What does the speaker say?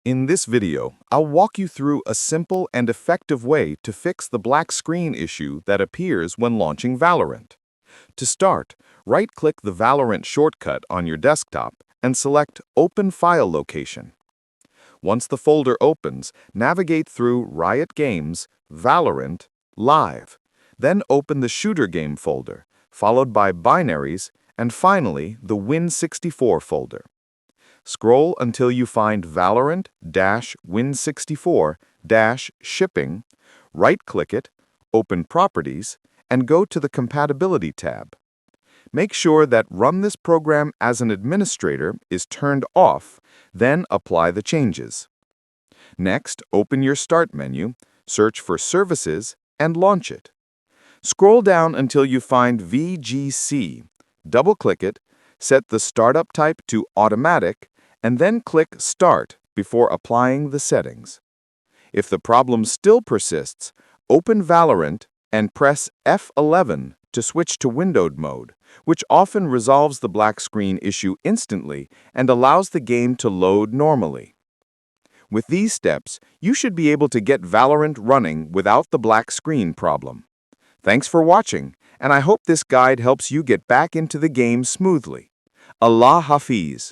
In this video, I'll walk you through a simple and effective way to fix the black screen issue that appears when launching Valorant. To start, right-click the Valorant shortcut on your desktop and select Open File Location. Once the folder opens, navigate through Riot Games, Valorant, Live. Then open the Shooter Game folder, followed by Binaries, and finally the Win64 folder. Scroll until you find Valorant-Win64-Shipping, right-click it, open Properties, and go to the Compatibility tab. Make sure that Run this program as an administrator is turned off, then apply the changes. Next, open your Start menu, search for Services, and launch it. Scroll down until you find VGC, double-click it, set the startup type to Automatic, and then click Start before applying the settings. If the problem still persists, open Valorant and press F11 to switch to windowed mode, which often resolves the black screen issue instantly and allows the game to load normally. With these steps, you should be able to get Valorant running without the black screen problem. Thanks for watching, and I hope this guide helps you get back into the game smoothly. Allah Hafiz.